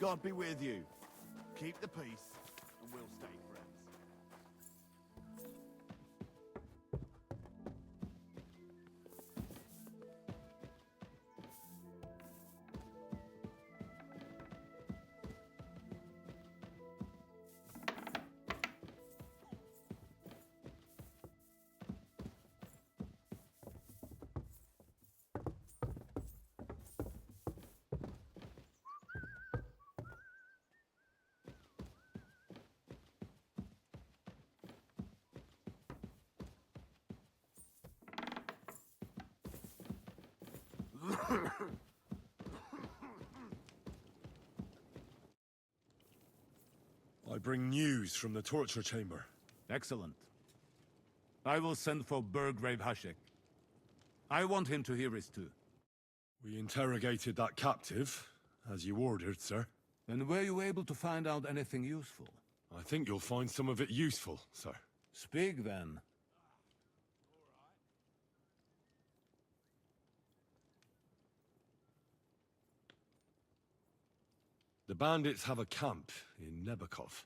God be with you. Keep the peace, and we'll stay friends. I bring news from the torture chamber. Excellent. I will send for Burgrave Hashek. I want him to hear it too. We interrogated that captive, as you ordered, sir. And were you able to find out anything useful? I think you'll find some of it useful, sir. Speak then. The bandits have a camp in Nebakov.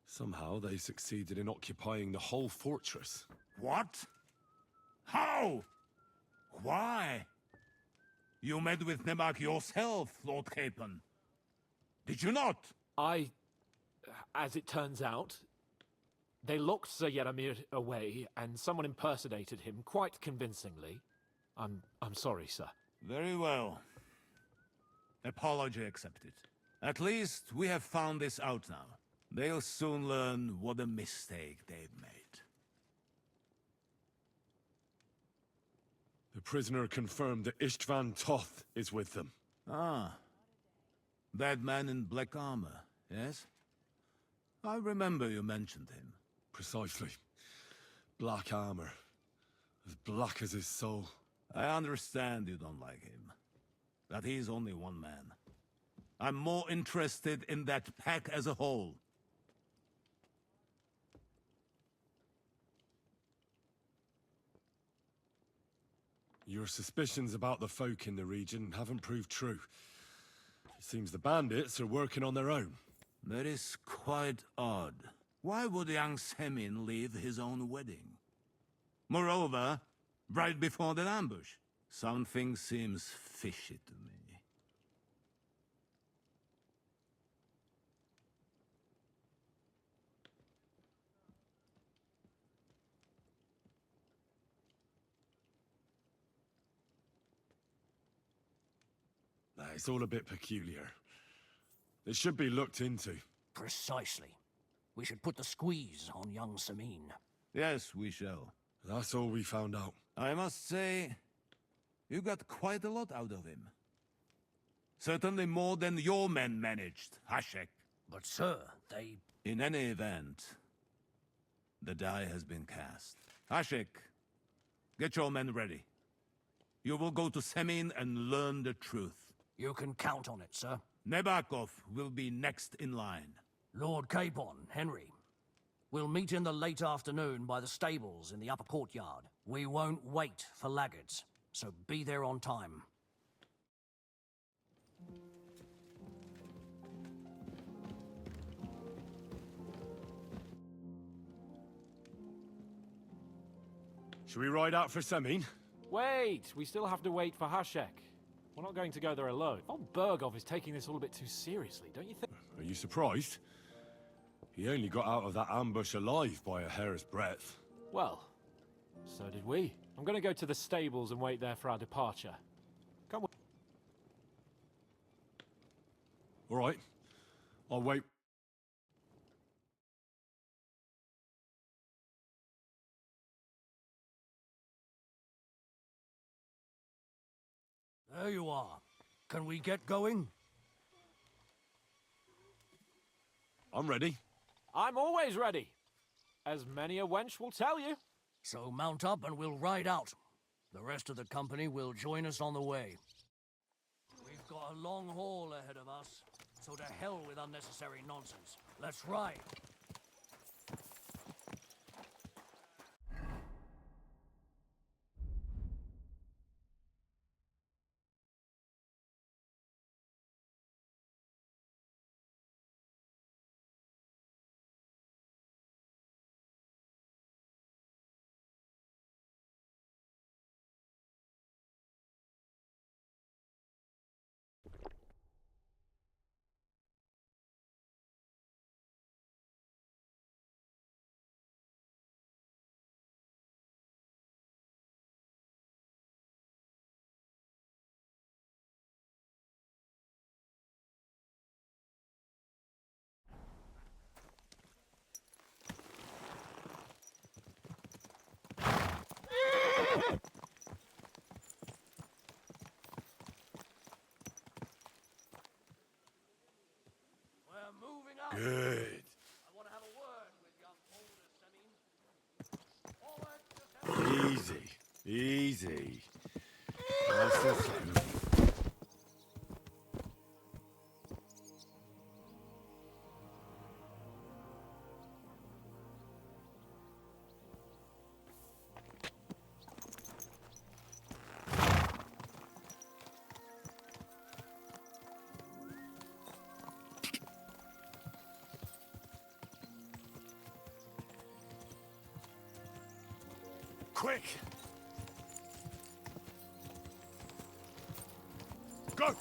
Somehow they succeeded in occupying the whole fortress. What? How? Why? You met with Nebak yourself, Lord Capon. Did you not? As it turns out, they locked Sir Yaramir away, and someone impersonated him quite convincingly. I'm sorry, sir. Very well. Apology accepted. At least we have found this out now. They'll soon learn what a mistake they've made. The prisoner confirmed that Istvan Toth is with them. Ah. That man in black armor, yes? I remember you mentioned him. Precisely. Black armor. As black as his soul. I understand you don't like him. But he's only one man. I'm more interested in that pack as a whole. Your suspicions about the folk in the region haven't proved true. It seems the bandits are working on their own. That is quite odd. Why would young Semin leave his own wedding? Moreover, right before that ambush, something seems fishy to me. It's all a bit peculiar. It should be looked into. Precisely. We should put the squeeze on young Samin. Yes, we shall. That's all we found out. I must say, you got quite a lot out of him. Certainly more than your men managed, Hashek. But sir, they... In any event, the die has been cast. Hashek, get your men ready. You will go to Semin and learn the truth. You can count on it, sir. Nebakov will be next in line. Lord Capon, Henry. We'll meet in the late afternoon by the stables in the upper courtyard. We won't wait for laggards, so be there on time. Should we ride out for Semin? Wait! We still have to wait for Hashek. We're not going to go there alone. Von Bergov is taking this all a bit too seriously, don't you think? Are you surprised? He only got out of that ambush alive by a hair's breadth. Well, so did we. I'm going to go to the stables and wait there for our departure. Come with... All right. I'll wait. There you are. Can we get going? I'm ready. I'm always ready. As many a wench will tell you. So mount up and we'll ride out. The rest of the company will join us on the way. We've got a long haul ahead of us, so to hell with unnecessary nonsense. Let's ride. Easy. Easy. Nice and slow. Quick! Go!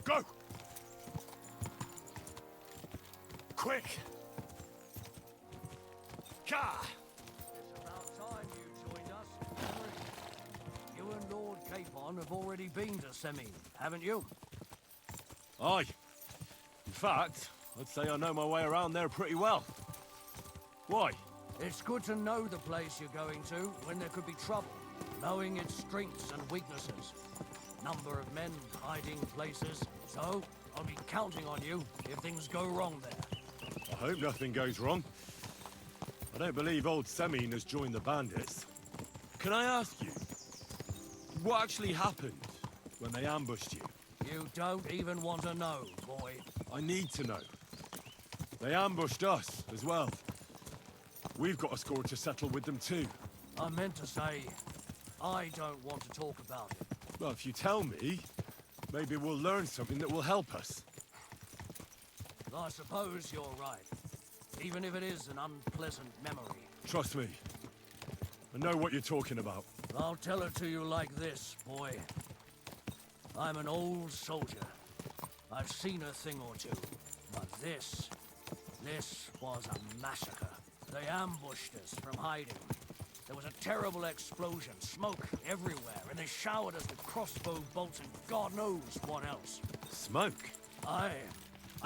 Go! Quick! Ka! It's about time you joined us, Henry. You and Lord Capon have already been to Semi, haven't you? Aye. In fact, I'd say I know my way around there pretty well. Why? It's good to know the place you're going to when there could be trouble, knowing its strengths and weaknesses. Number of men, hiding places. So, I'll be counting on you if things go wrong there. I hope nothing goes wrong. I don't believe old Semine has joined the bandits. Can I ask you, what actually happened when they ambushed you? You don't even want to know, boy. I need to know. They ambushed us as well. We've got a score to settle with them too. I meant to say, I don't want to talk about it. Well, if you tell me, maybe we'll learn something that will help us. I suppose you're right. Even if it is an unpleasant memory. Trust me. I know what you're talking about. I'll tell it to you like this, boy. I'm an old soldier. I've seen a thing or two. But this was a massacre. They ambushed us from hiding. There was a terrible explosion, smoke everywhere, and they showered us with crossbow bolts and God knows what else. Smoke? I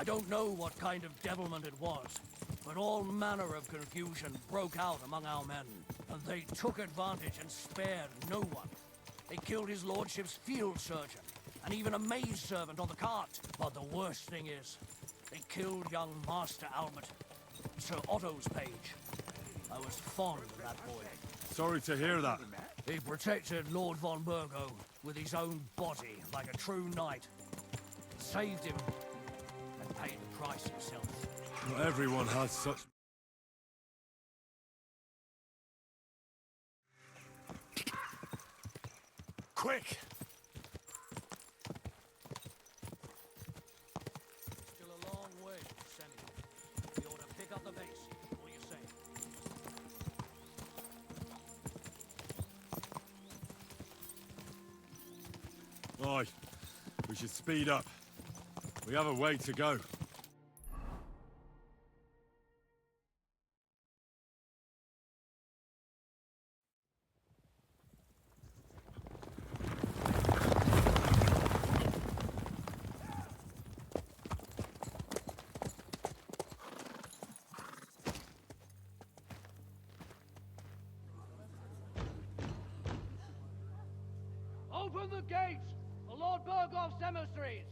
don't know what kind of devilment it was, but all manner of confusion broke out among our men, and they took advantage and spared no one. They killed his lordship's field surgeon, and even a maid servant on the cart. But the worst thing is, they killed young Master Albert, Sir Otto's page. I was fond of that boy. Sorry to hear that. He protected Lord von Burgo with his own body like a true knight. Saved him and paid the price himself. Not everyone has such... Quick! Still a long way, Samuel. You ought to pick up the pace. What do you say? Aye. We should speed up. We have a way to go. Open the gates for Lord Burgoff's emissaries!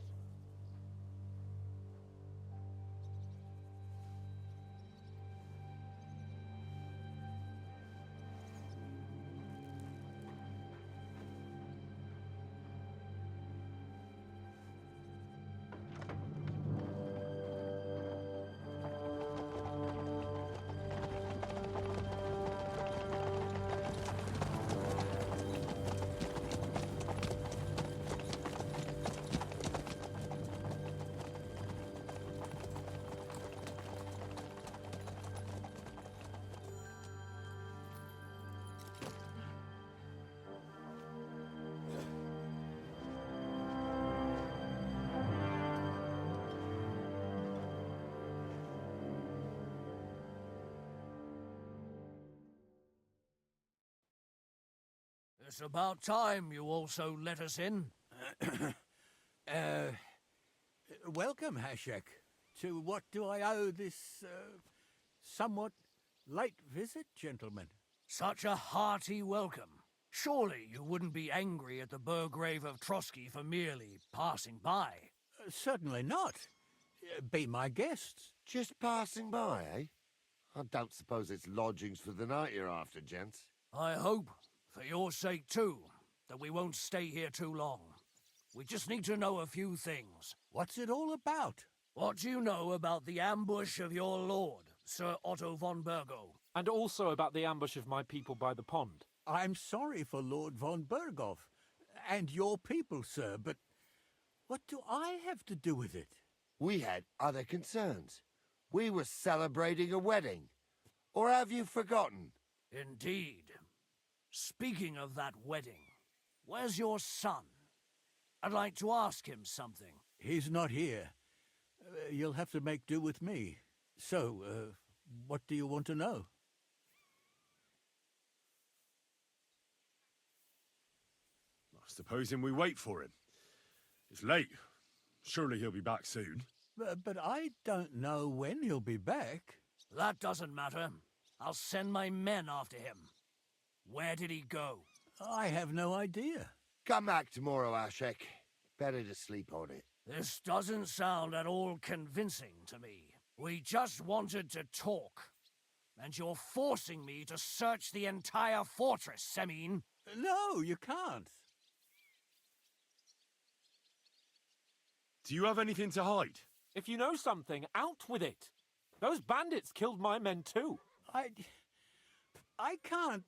It's about time you also let us in. Welcome, Hashek. To what do I owe this, somewhat late visit, gentlemen? Such a hearty welcome. Surely you wouldn't be angry at the Burgrave of Trotsky for merely passing by. Certainly not. Be my guests. Just passing by, eh? I don't suppose it's lodgings for the night you're after, gents. I hope, for your sake too, that we won't stay here too long. We just need to know a few things. What's it all about? What do you know about the ambush of your lord, Sir Otto von Burgo? And also about the ambush of my people by the pond. I'm sorry for Lord von Burgov and your people, sir, but what do I have to do with it? We had other concerns. We were celebrating a wedding. Or have you forgotten? Indeed. Speaking of that wedding, where's your son? I'd like to ask him something. He's not here. You'll have to make do with me. So, what do you want to know? Supposing we wait for him. It's late. Surely he'll be back soon. But I don't know when he'll be back. That doesn't matter. I'll send my men after him. Where did he go? I have no idea. Come back tomorrow, Ashek. Better to sleep on it. This doesn't sound at all convincing to me. We just wanted to talk. And you're forcing me to search the entire fortress, Semin. No, you can't. Do you have anything to hide? If you know something, out with it. Those bandits killed my men too. I can't.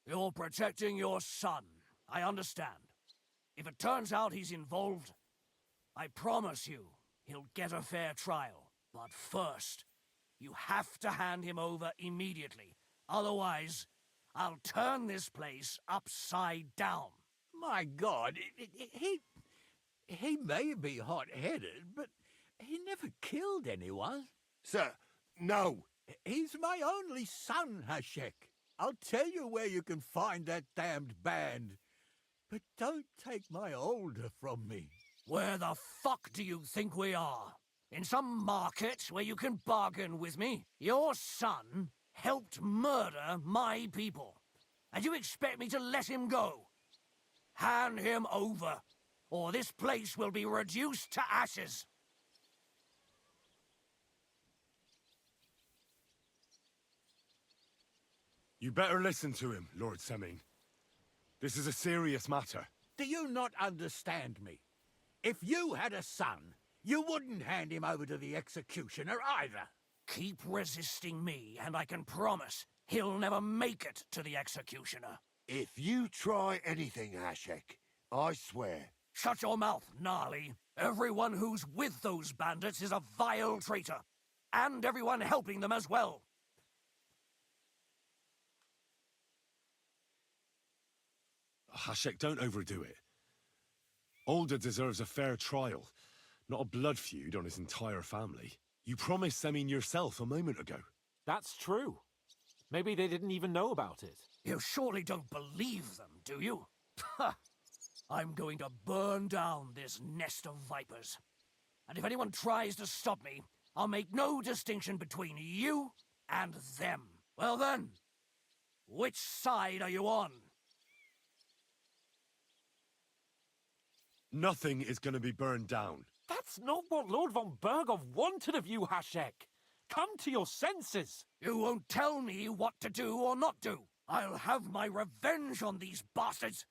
You're protecting your son. I understand. If it turns out he's involved, I promise you he'll get a fair trial. But first, you have to hand him over immediately. Otherwise, I'll turn this place upside down. My God, he may be hot-headed, but he never killed anyone. Sir, no. He's my only son, Hashek. I'll tell you where you can find that damned band. But don't take my older from me. Where the fuck do you think we are? In some market where you can bargain with me? Your son helped murder my people. And you expect me to let him go? Hand him over, or this place will be reduced to ashes. You better listen to him, Lord Semin. This is a serious matter. Do you not understand me? If you had a son, you wouldn't hand him over to the executioner either. Keep resisting me, and I can promise he'll never make it to the executioner. If you try anything, Ashek, I swear. Shut your mouth, Gnarly. Everyone who's with those bandits is a vile traitor. And everyone helping them as well. Hashek, don't overdo it. Older deserves a fair trial, not a blood feud on his entire family. You promised Semin yourself a moment ago. That's true. Maybe they didn't even know about it. You surely don't believe them, do you? Ha! I'm going to burn down this nest of vipers. And if anyone tries to stop me, I'll make no distinction between you and them. Well then, which side are you on? Nothing is going to be burned down. That's not what Lord von Burgov wanted of you, Hashek. Come to your senses. You won't tell me what to do or not do. I'll have my revenge on these bastards,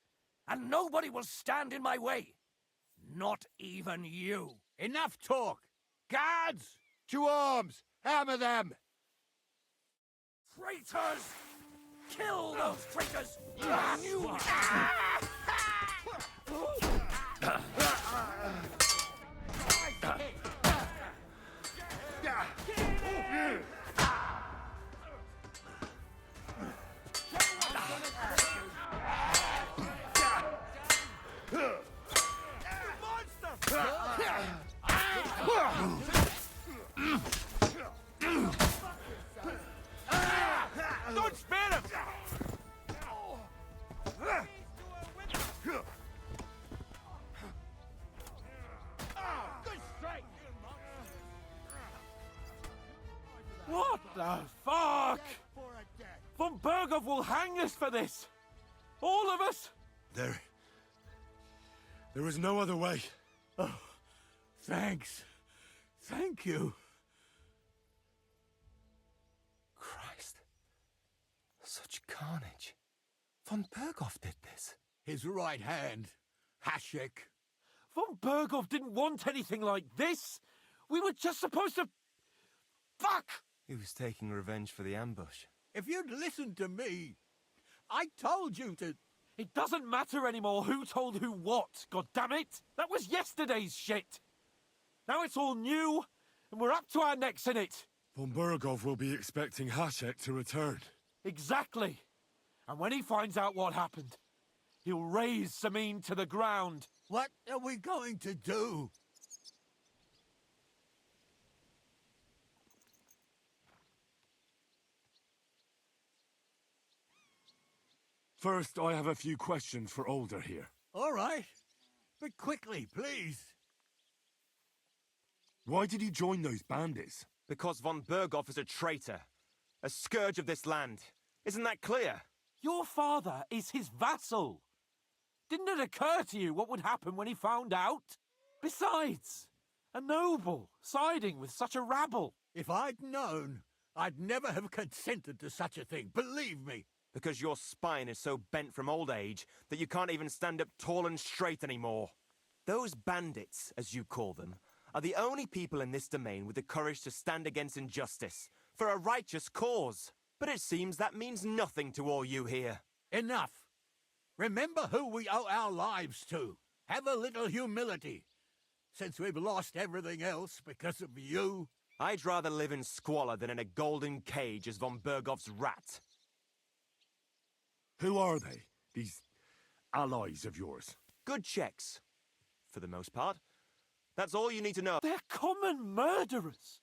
and nobody will stand in my way. Not even you. Enough talk! Guards! To arms! Hammer them! Traitors! Kill those traitors! You... Don't spare him! What the fuck? Von Burgov will hang us for this! All of us! There is no other way. Oh, thanks. Thank you. Such carnage. Von Berghoff did this. His right hand, Hashek. Von Berghoff didn't want anything like this. We were just supposed to... Fuck! He was taking revenge for the ambush. If you'd listened to me, I told you to... It doesn't matter anymore who told who what, goddammit! That was yesterday's shit! Now it's all new, and we're up to our necks in it! Von Berghoff will be expecting Hashek to return. Exactly! And when he finds out what happened, he'll raze Samin to the ground. What are we going to do? First, I have a few questions for Older here. All right. But quickly, please. Why did he join those bandits? Because von Berghoff is a traitor. A scourge of this land. Isn't that clear? Your father is his vassal. Didn't it occur to you what would happen when he found out? Besides, a noble siding with such a rabble. If I'd known, I'd never have consented to such a thing, believe me. Because your spine is so bent from old age that you can't even stand up tall and straight anymore. Those bandits, as you call them, are the only people in this domain with the courage to stand against injustice, for a righteous cause. But it seems that means nothing to all you here. Enough. Remember who we owe our lives to. Have a little humility. Since we've lost everything else because of you. I'd rather live in squalor than in a golden cage as von Berghoff's rat. Who are they, these allies of yours? Good checks, for the most part. That's all you need to know. They're common murderers.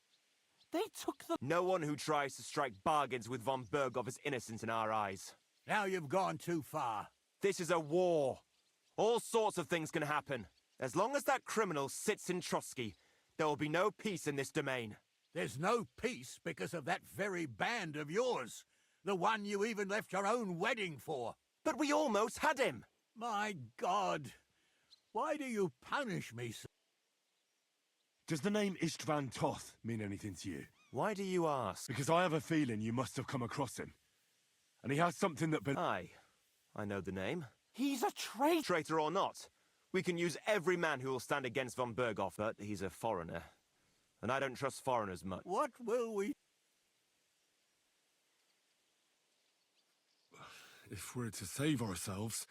They took the... No one who tries to strike bargains with von Berghoff is innocent in our eyes. Now you've gone too far. This is a war. All sorts of things can happen. As long as that criminal sits in Trotsky, there will be no peace in this domain. There's no peace because of that very band of yours. The one you even left your own wedding for. But we almost had him. My God. Why do you punish me so? Does the name Istvan Toth mean anything to you? Why do you ask? Because I have a feeling you must have come across him. And he has something that... Aye. I know the name. He's a traitor. Traitor or not, we can use every man who will stand against von Berghoff, but he's a foreigner. And I don't trust foreigners much. What will we... If we're to save ourselves,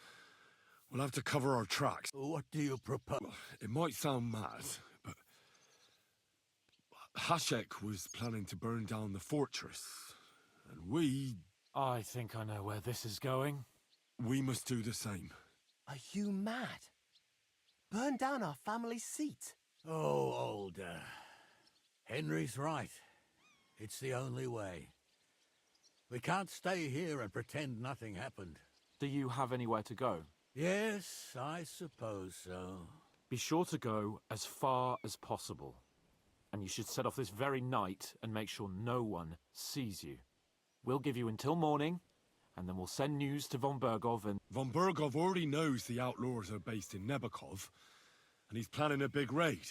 we'll have to cover our tracks. What do you propose? It might sound mad, but... Hashek was planning to burn down the fortress. And we I think I know where this is going. We must do the same. Are you mad? Burn down our family seat. Oh, Older. Henry's right. It's the only way. We can't stay here and pretend nothing happened. Do you have anywhere to go? Yes, I suppose so. Be sure to go as far as possible. And you should set off this very night and make sure no one sees you. We'll give you until morning, and then we'll send news to von Berghoff and... Von Berghoff already knows the outlaws are based in Nebakov, and he's planning a big raid.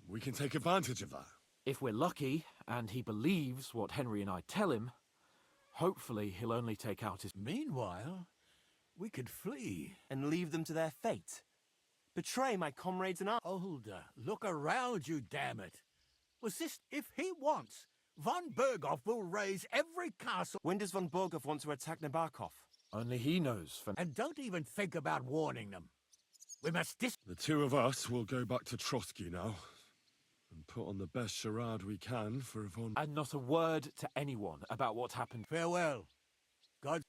We can take advantage of that. If we're lucky, and he believes what Henry and I tell him, hopefully he'll only take out his... Meanwhile, we could flee. And leave them to their fate. Betray my comrades and Older, look around you, damn it. Was this... If he wants, von Berghoff will raise every castle... When does von Berghoff want to attack Nebakov? Only he knows for... And don't even think about warning them. We must The two of us will go back to Trotsky now, and put on the best charade we can for von... And not a word to anyone about what happened. Farewell. God...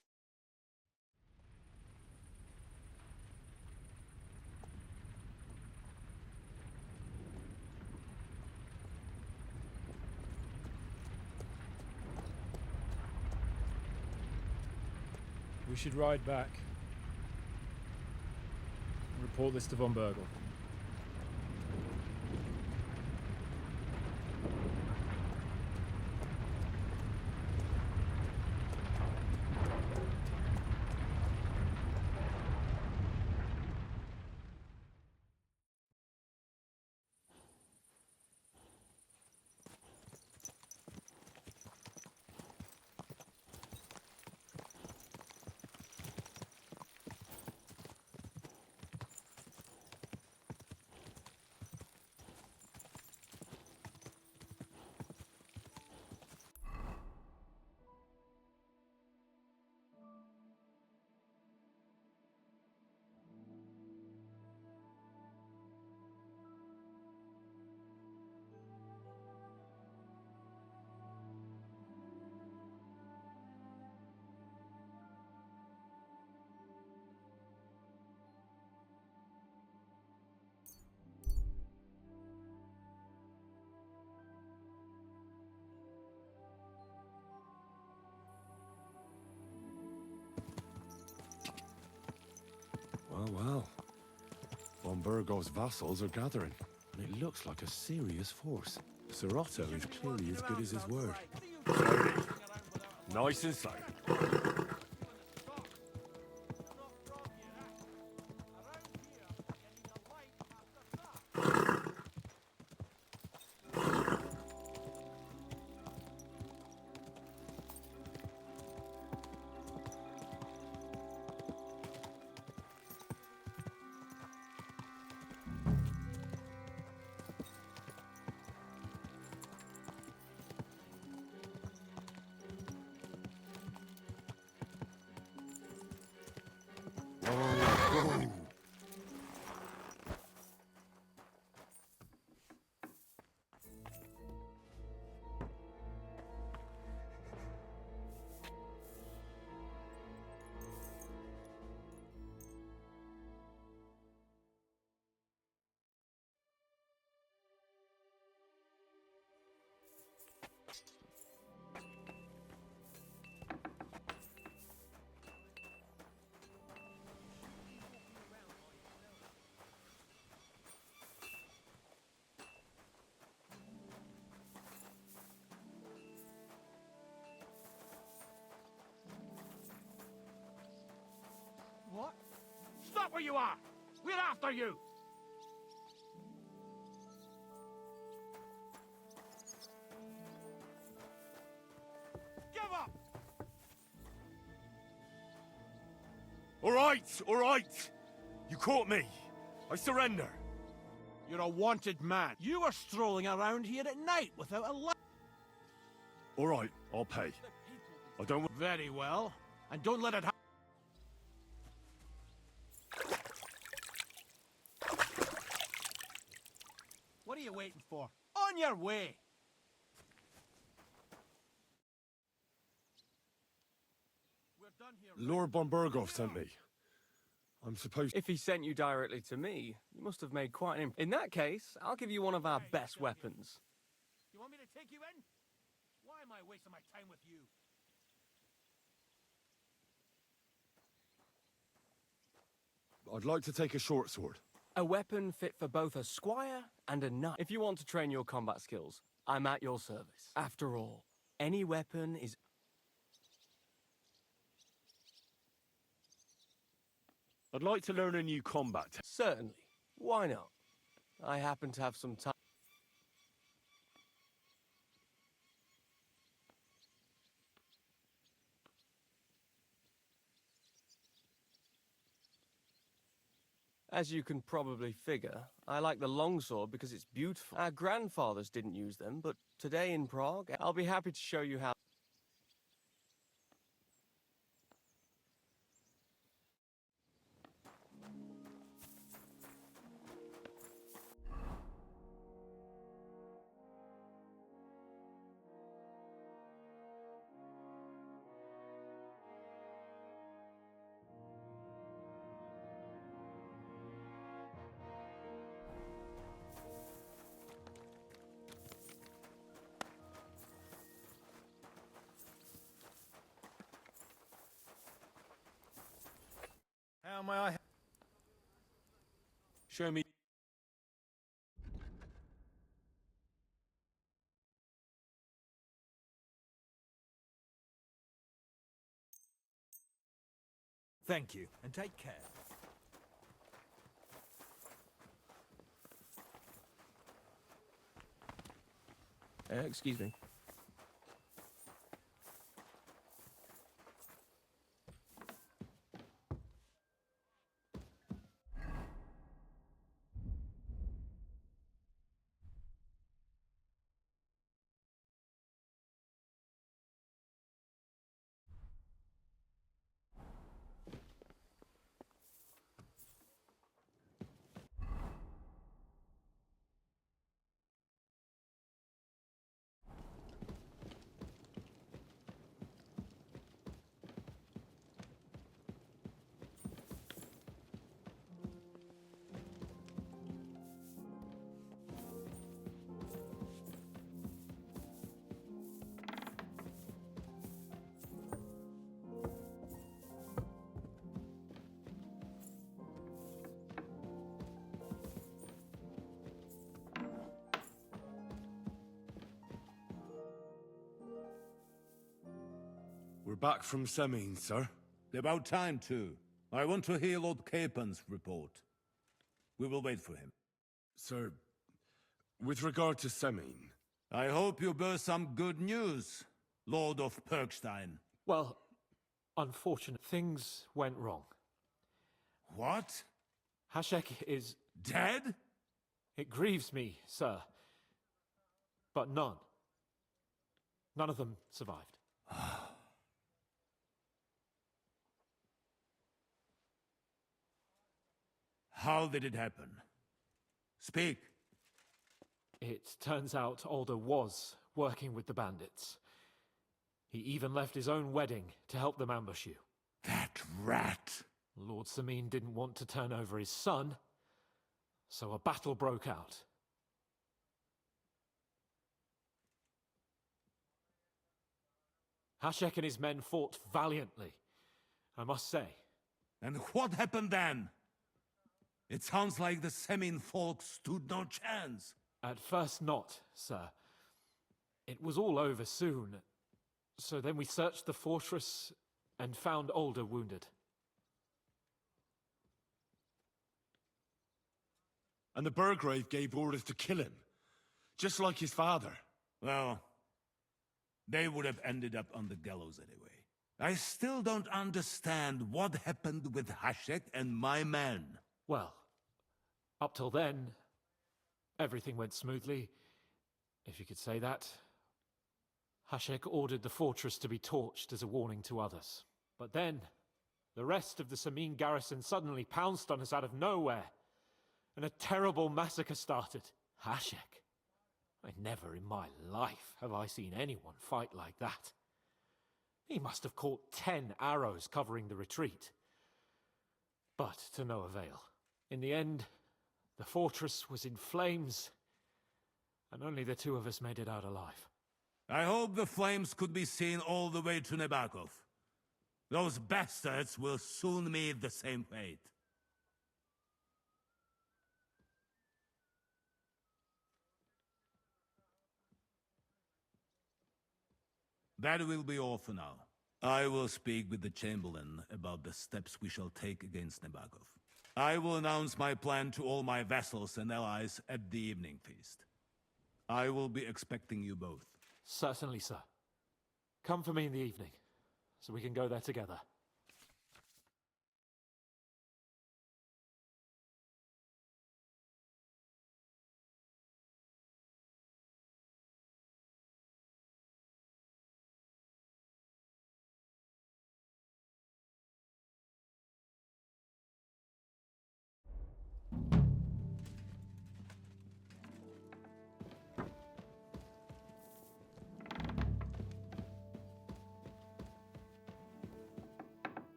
We should ride back. Report this to von Berghoff. Well, well. Von Burgov's vassals are gathering, and it looks like a serious force. Sir Otto is clearly as good as his word. Slowly. Nice and slow. What? Stop where you are! We're after you! Give up! All right! You caught me. I surrender. You're a wanted man. You were strolling around here at night without a light. All right, I'll pay. I don't want... Very well. And don't let it happen. What are you waiting for? On your way! We're done here. Lord von Burgov sent me. I'm supposed... If he sent you directly to me, you must have made quite an impression. In that case, I'll give you one of our best weapons. You want me to take you in? Why am I wasting my time with you? I'd like to take a short sword. A weapon fit for both a squire and a knight. If you want to train your combat skills, I'm at your service. After all, any weapon is... I'd like to learn a new combat. Certainly. Why not? I happen to have some time. As you can probably figure, I like the longsword because it's beautiful. Our grandfathers didn't use them, but today in Prague, I'll be happy to show you how. How may I... Show me... Thank you, and take care. Excuse me. We're back from Semin, sir. About time, too. I want to hear Lord Capen's report. We will wait for him. Sir, with regard to Semin... I hope you bear some good news, Lord of Perkstein. Well, unfortunate things went wrong. What? Hashek is... Dead? It grieves me, sir. But none of them survived. How did it happen? Speak. It turns out Alder was working with the bandits. He even left his own wedding to help them ambush you. That rat! Lord Semin didn't want to turn over his son, so a battle broke out. Hashek and his men fought valiantly, I must say. And what happened then? It sounds like the Semin folk stood no chance. At first not, sir. It was all over soon. So then we searched the fortress and found Alder wounded. And the Burgrave gave orders to kill him, just like his father. Well, they would have ended up on the gallows anyway. I still don't understand what happened with Hashek and my men. Well, up till then, everything went smoothly, if you could say that. Hashek ordered the fortress to be torched as a warning to others. But then, the rest of the Semin garrison suddenly pounced on us out of nowhere, and a terrible massacre started. Hashek. Never in my life have I seen anyone fight like that. He must have caught 10 arrows covering the retreat. But to no avail. In the end, the fortress was in flames, and only the two of us made it out alive. I hope the flames could be seen all the way to Nebakov. Those bastards will soon meet the same fate. That will be all for now. I will speak with the Chamberlain about the steps we shall take against Nebakov. I will announce my plan to all my vassals and allies at the evening feast. I will be expecting you both. Certainly, sir. Come for me in the evening, so we can go there together.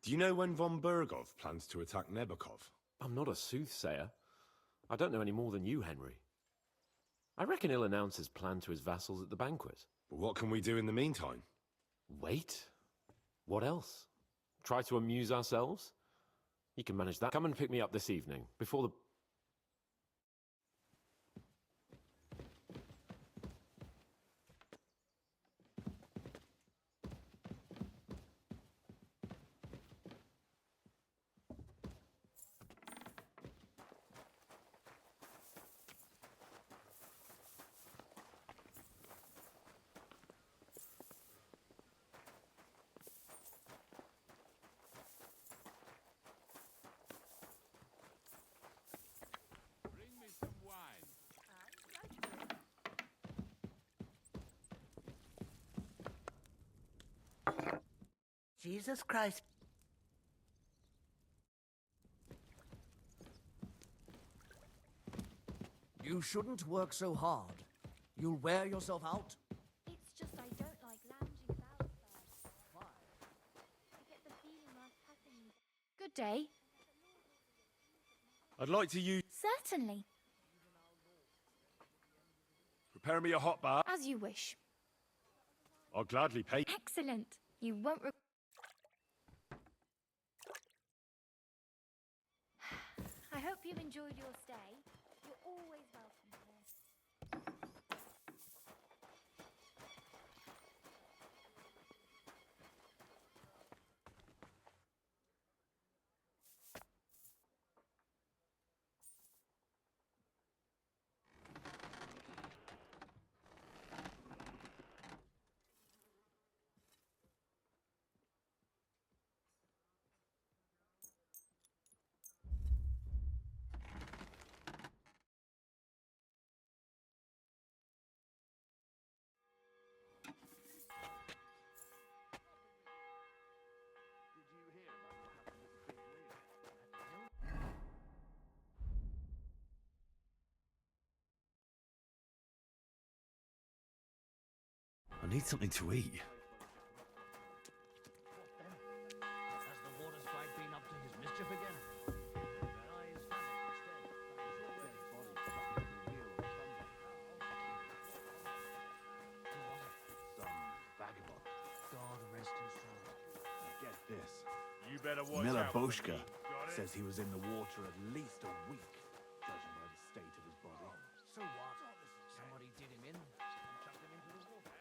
Do you know when von Bergov plans to attack Nebakov? I'm not a soothsayer. I don't know any more than you, Henry. I reckon he'll announce his plan to his vassals at the banquet. But what can we do in the meantime? Wait? What else? Try to amuse ourselves? You can manage that. Come and pick me up this evening, before the... Jesus Christ. You shouldn't work so hard. You'll wear yourself out. It's just I don't like lounging about, sir. Why? I get the feeling I'm passing. Good day. I'd like to use... Certainly. Prepare me a hot bath. As you wish. I'll gladly pay. Excellent. You won't I hope you've enjoyed your stay. You're always welcome here. I need something to eat. Has the water's sprite been up to his mischief again? Their eyes have it instead. Some vagabond. God rest his soul. Get this. You better watch Miller out. Boschka says he was in the water at least a week, judging by the state of his body. So what? Somebody did him in and chucked him into the water.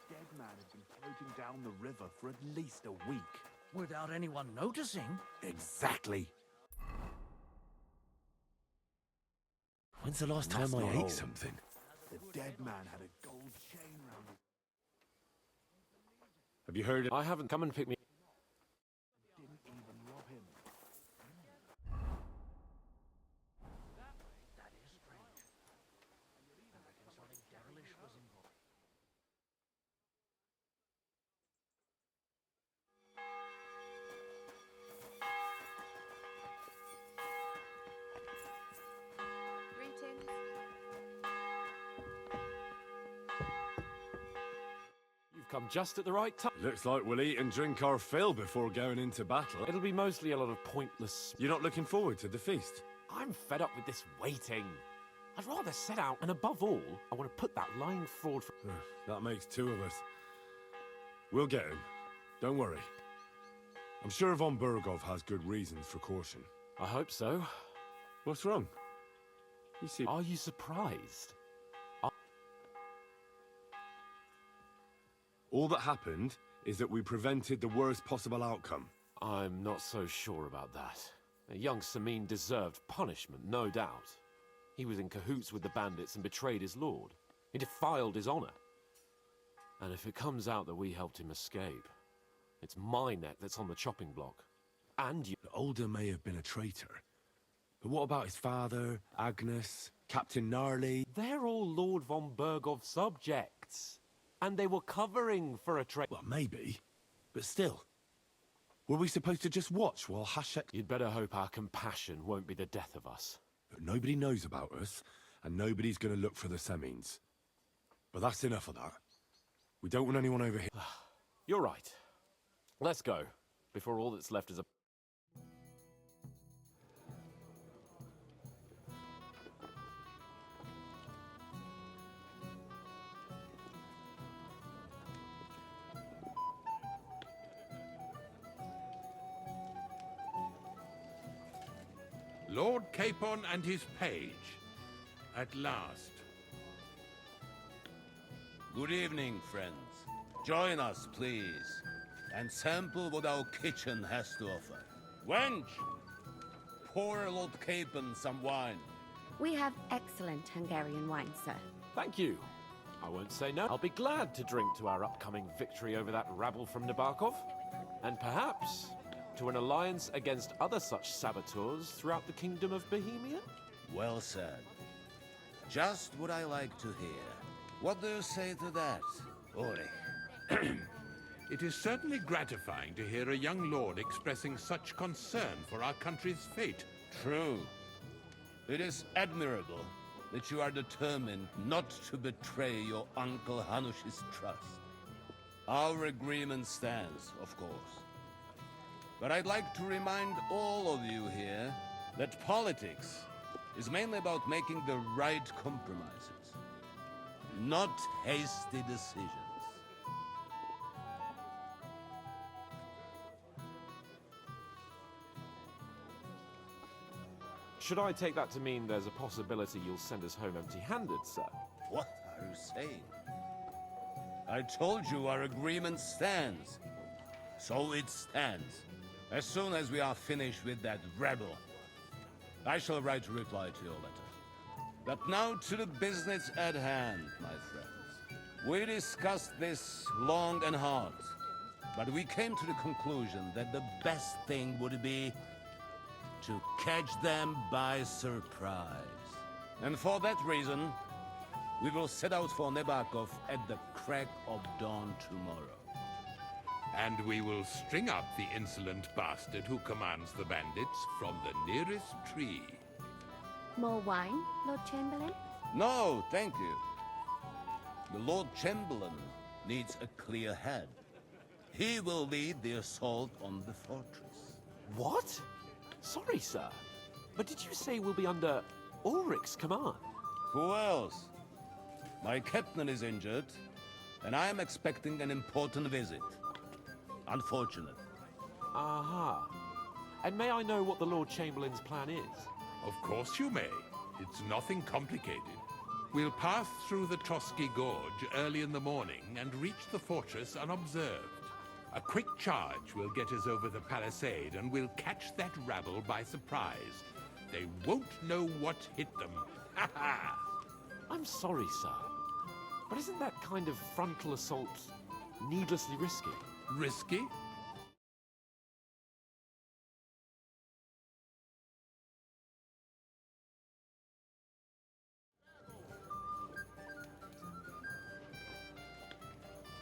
The dead man had been floating down the river for at least a week. Without anyone noticing? Exactly. When's the last That's time I not ate all. something? The dead man had a gold chain round his... Have you heard? I haven't. Come and pick me. Didn't even rob him. That is strange. I reckon something devilish was involved. Greetings. You've come just at the right time. Looks like we'll eat and drink our fill before going into battle. It'll be mostly a lot of pointless. You're not looking forward to the feast? I'm fed up with this waiting. I'd rather set out, and above all, I want to put that lying fraud. That makes two of us. We'll get him. Don't worry. I'm sure von Burgov has good reasons for caution. I hope so. What's wrong? You see... Are you surprised? All that happened is that we prevented the worst possible outcome. I'm not so sure about that. A young Samin deserved punishment, no doubt. He was in cahoots with the bandits and betrayed his lord. He defiled his honor. And if it comes out that we helped him escape, it's my neck that's on the chopping block. And you... Older may have been a traitor. But what about his father, Agnes, Captain Gnarly? They're all Lord von Burgov's subjects. And they were covering for a traitor. Well, maybe. But still. Were we supposed to just watch while Hashek... You'd better hope our compassion won't be the death of us. But nobody knows about us, and nobody's going to look for the Semines. But that's enough of that. We don't want anyone over here. You're right. Let's go, before all that's left is a... Lord Capon and his page. At last. Good evening, friends. Join us, please, and sample what our kitchen has to offer. Wench! Pour Lord Capon some wine. We have excellent Hungarian wine, sir. Thank you. I won't say no. I'll be glad to drink to our upcoming victory over that rabble from Nabokov. And perhaps to an alliance against other such saboteurs throughout the kingdom of Bohemia? Well said. Just what I like to hear. What do you say to that, Ulrich? It is certainly gratifying to hear a young lord expressing such concern for our country's fate. True. It is admirable that you are determined not to betray your Uncle Hanush's trust. Our agreement stands, of course. But I'd like to remind all of you here that politics is mainly about making the right compromises, not hasty decisions. Should I take that to mean there's a possibility you'll send us home empty-handed, sir? What are you saying? I told you our agreement stands. So it stands. As soon as we are finished with that rebel, I shall write a reply to your letter. But now to the business at hand, my friends. We discussed this long and hard, but we came to the conclusion that the best thing would be to catch them by surprise. And for that reason, we will set out for Nebakov at the crack of dawn tomorrow. And we will string up the insolent bastard who commands the bandits from the nearest tree. More wine, Lord Chamberlain? No, thank you. The Lord Chamberlain needs a clear head. He will lead the assault on the fortress. What? Sorry, sir. But did you say we'll be under Ulrich's command? Who else? My captain is injured, and I am expecting an important visit. Unfortunate. Aha. And may I know what the Lord Chamberlain's plan is? Of course you may. It's nothing complicated. We'll pass through the Trotsky Gorge early in the morning and reach the fortress unobserved. A quick charge will get us over the palisade and we'll catch that rabble by surprise. They won't know what hit them. Ha ha! I'm sorry, sir. But isn't that kind of frontal assault needlessly risky? Risky?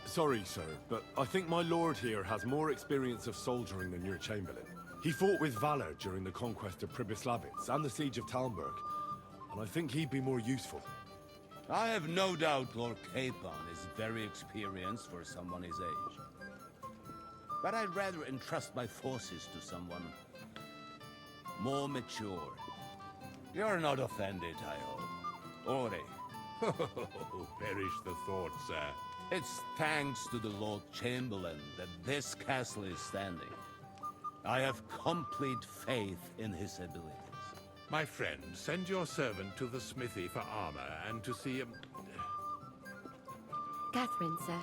Sorry, sir, but I think my lord here has more experience of soldiering than your Chamberlain. He fought with valor during the conquest of Pribyslavitz and the siege of Talmberg, and I think he'd be more useful. I have no doubt Lord Capon is very experienced for someone his age. But I'd rather entrust my forces to someone more mature. You're not offended, I hope. Ori. Perish the thought, sir. It's thanks to the Lord Chamberlain that this castle is standing. I have complete faith in his abilities. My friend, send your servant to the smithy for armor and to see Catherine, sir.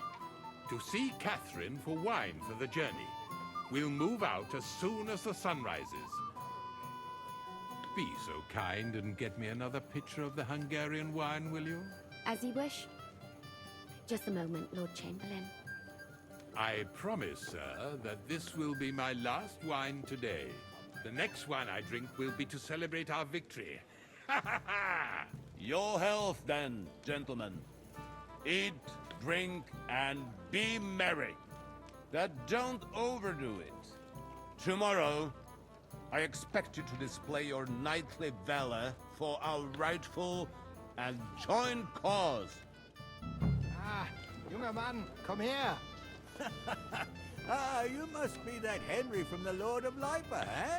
To see Catherine for wine for the journey. We'll move out as soon as the sun rises. Be so kind and get me another pitcher of the Hungarian wine, will you? As you wish. Just a moment, Lord Chamberlain. I promise, sir, that this will be my last wine today. The next wine I drink will be to celebrate our victory. Ha ha ha! Your health, then, gentlemen. Eat, drink, and be merry. But don't overdo it. Tomorrow, I expect you to display your knightly valor for our rightful and joint cause. Ah, younger man, come here. Ah, you must be that Henry from the Lord of Lipa, eh?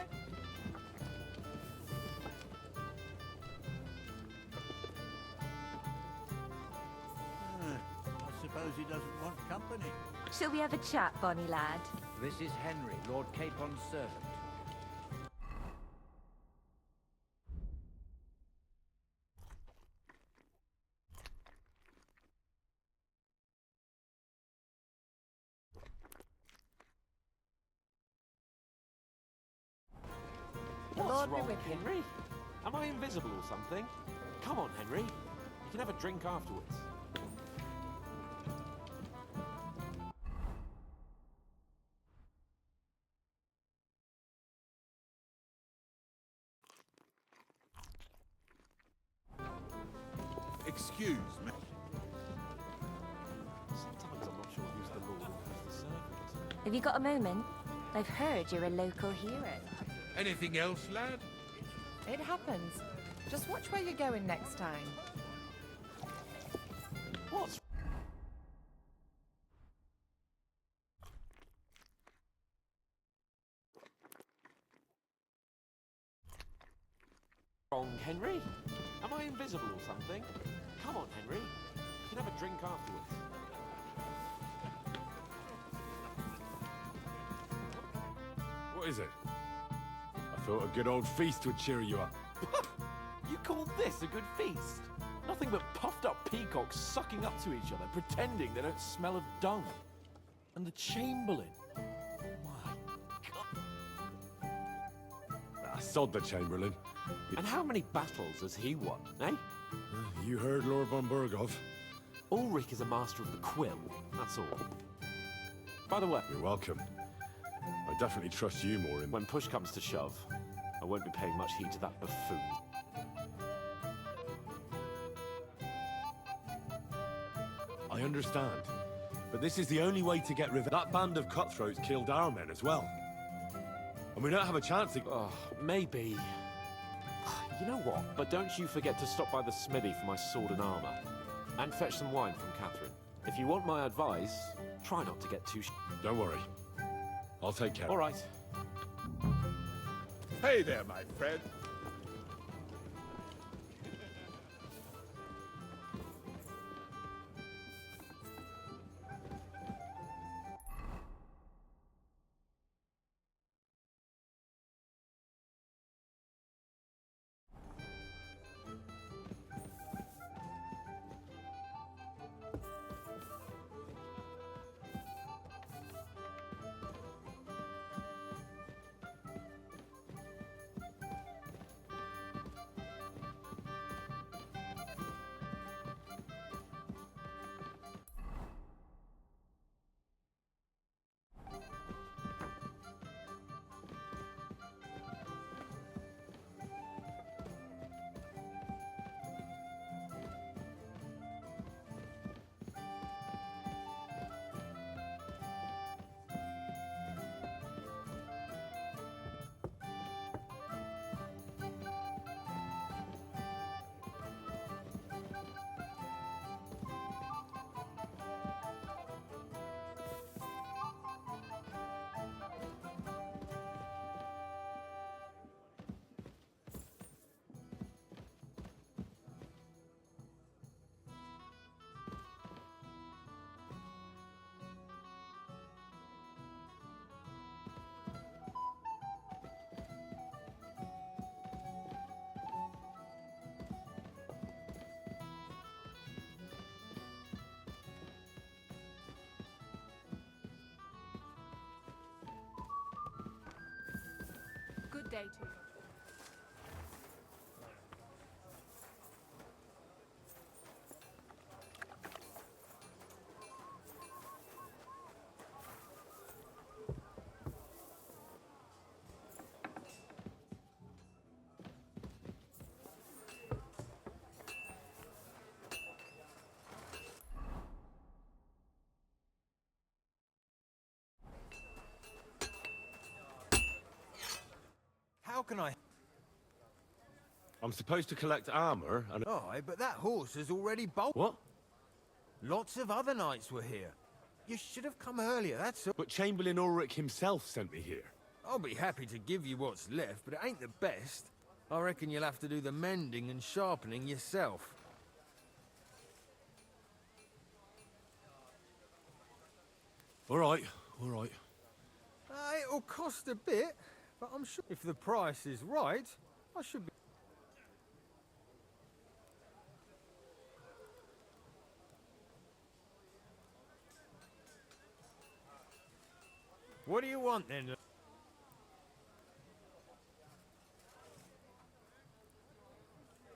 I suppose he doesn't want company. Shall we have a chat, bonny lad? This is Henry, Lord Capon's servant. What's wrong, Henry? Am I invisible or something? Come on, Henry. You can have a drink afterwards. Excuse me. Sometimes I'm not sure who's the lord and who's the servant. Have you got a moment? I've heard you're a local hero. Anything else, lad? It happens. Just watch where you're going next time. What's... wrong, Henry? Am I invisible or something? Come on, Henry. You can have a drink afterwards. What is it? I thought a good old feast would cheer you up. You call this a good feast? Nothing but puffed up peacocks sucking up to each other, pretending they don't smell of dung. And the Chamberlain. Sod the Chamberlain. And how many battles has he won, eh? You heard Lord von Burgov. Ulrich is a master of the quill, that's all. By the way... You're welcome. I definitely trust you more in... When push comes to shove, I won't be paying much heed to that buffoon. I understand. But this is the only way to get rid of... That band of cutthroats killed our men as well. And we don't have a chance to... Oh, maybe... You know what? But don't you forget to stop by the smithy for my sword and armor. And fetch some wine from Catherine. If you want my advice, try not to get too... Don't worry. I'll take care. All right. Hey there, my friend. Good day to you. How can I... I'm supposed to collect armor and... Aye, but that horse has already bolted. What? Lots of other knights were here. You should have come earlier, that's all. But Chamberlain Ulrich himself sent me here. I'll be happy to give you what's left, but it ain't the best. I reckon you'll have to do the mending and sharpening yourself. All right, all right. It'll cost a bit, but I'm sure if the price is right, I should be... What do you want then?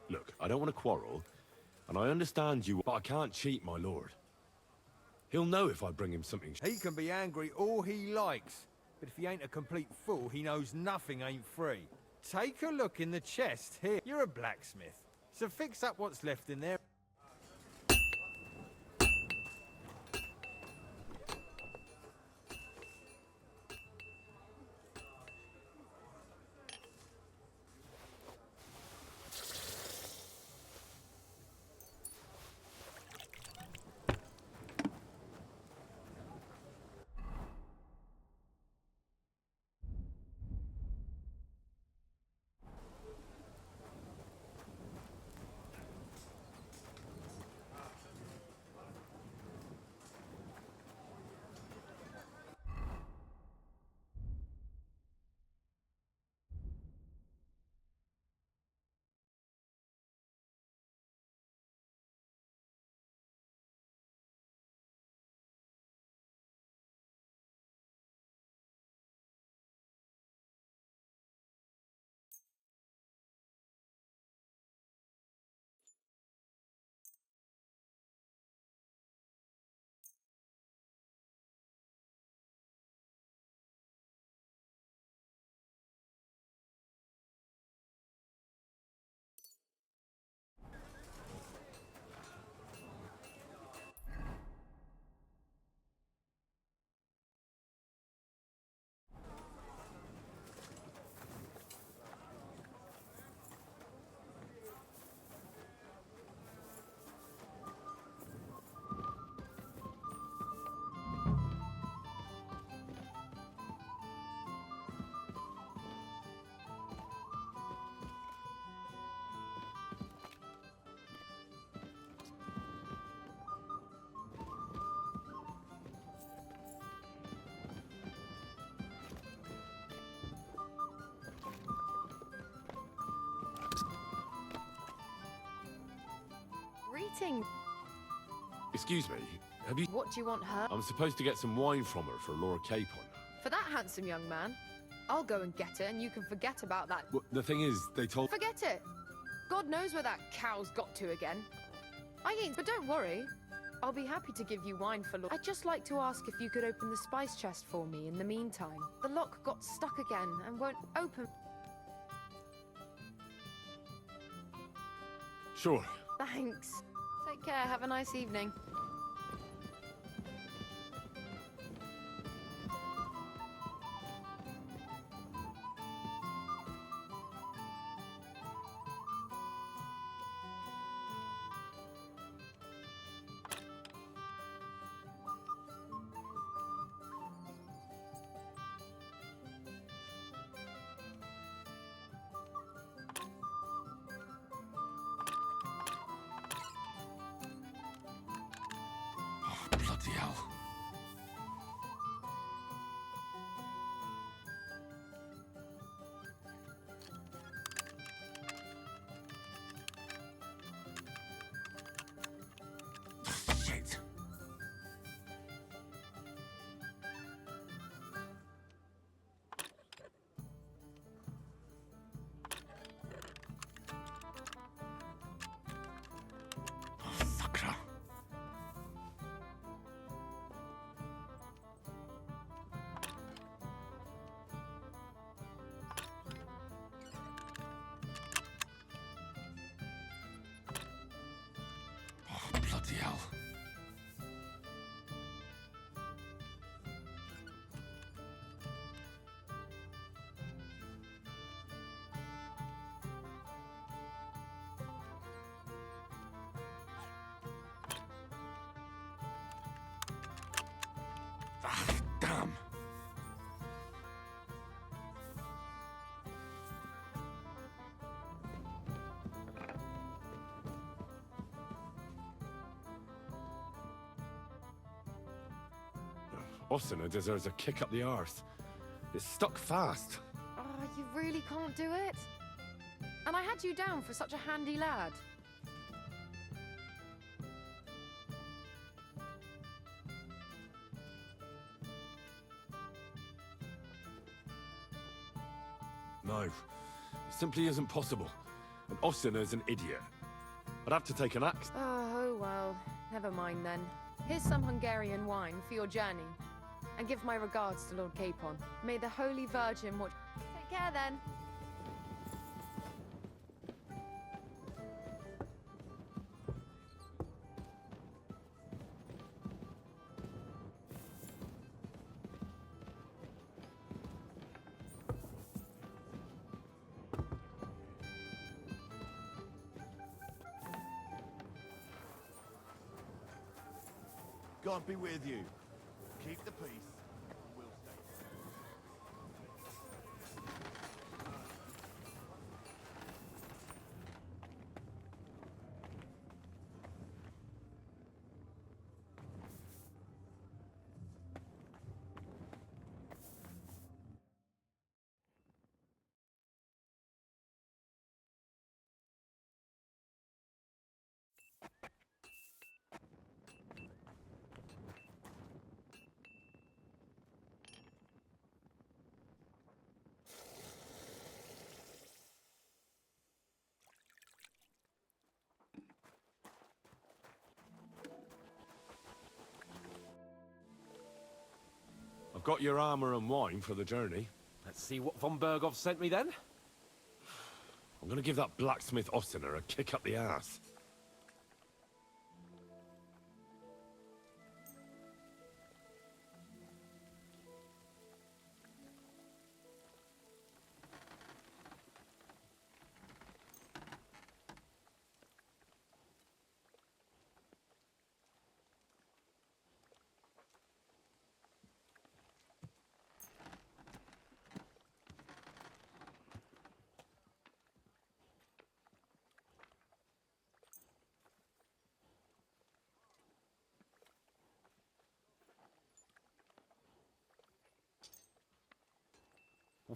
Look, I don't want to quarrel, and I understand you, but I can't cheat my lord. He'll know if I bring him something... He can be angry all he likes, but if he ain't a complete fool, he knows nothing ain't free. Take a look in the chest here. You're a blacksmith, so fix up what's left in there. exciting. Excuse me, have you... What do you want her? I'm supposed to get some wine from her for Laura Capon. For that handsome young man? I'll go and get it, and you can forget about that. Well, the thing is, they told... Forget it! God knows where that cow's got to again. I ain't, but don't worry. I'll be happy to give you wine for Laura. I'd just like to ask if you could open the spice chest for me in the meantime. The lock got stuck again and won't open. Sure. Thanks. Take care, have a nice evening. Bloody hell. Shit. Sakra. Bloody hell. Ah, damn. Osina deserves a kick up the arse. It's stuck fast. Oh, you really can't do it? And I had you down for such a handy lad. No, it simply isn't possible. And Osina's an idiot. I'd have to take an axe. Oh, well, never mind then. Here's some Hungarian wine for your journey. And give my regards to Lord Capon. May the Holy Virgin watch... Take care then. God be with you. Keep the peace. We'll stay. I've got your armor and wine for the journey. Let's see what von Berghoff sent me then. I'm gonna give that blacksmith Osina a kick up the ass.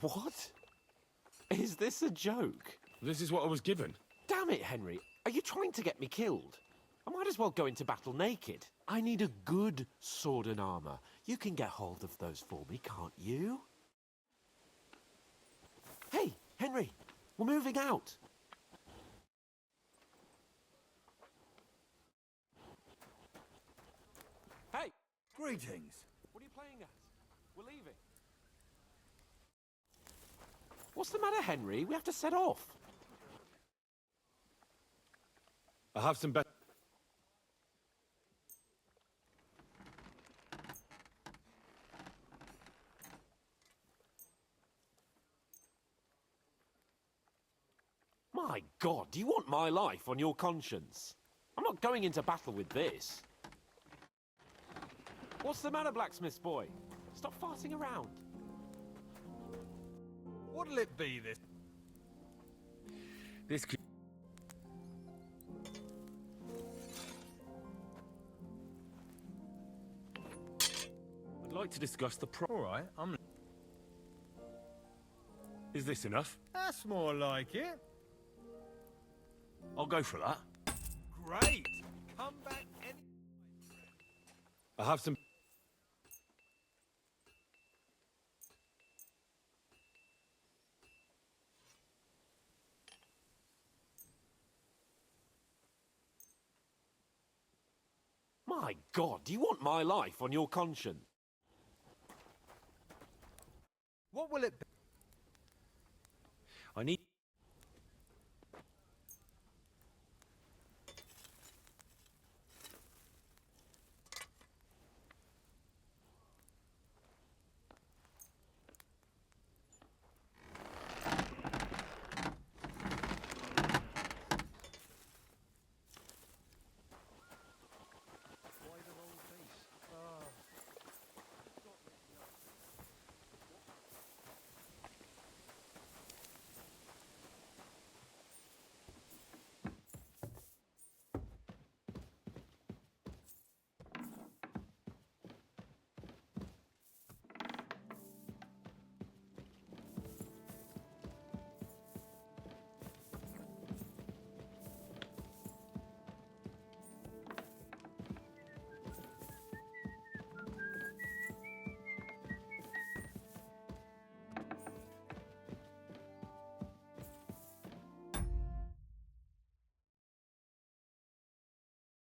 What? Is this a joke? This is what I was given. Damn it, Henry. Are you trying to get me killed? I might as well go into battle naked. I need a good sword and armor. You can get hold of those for me, can't you? Hey, Henry, we're moving out. Hey! Greetings. What are you playing at? We're leaving. What's the matter, Henry? We have to set off. I have some better... My God, do you want my life on your conscience? I'm not going into battle with this. What's the matter, blacksmith's boy? Stop farting around. What'll it be, this? This could... I'd like to discuss the All right, I'm... Is this enough? That's more like it. I'll go for that. Great! Come back any... I have some... My God, do you want my life on your conscience? What will it be? I need...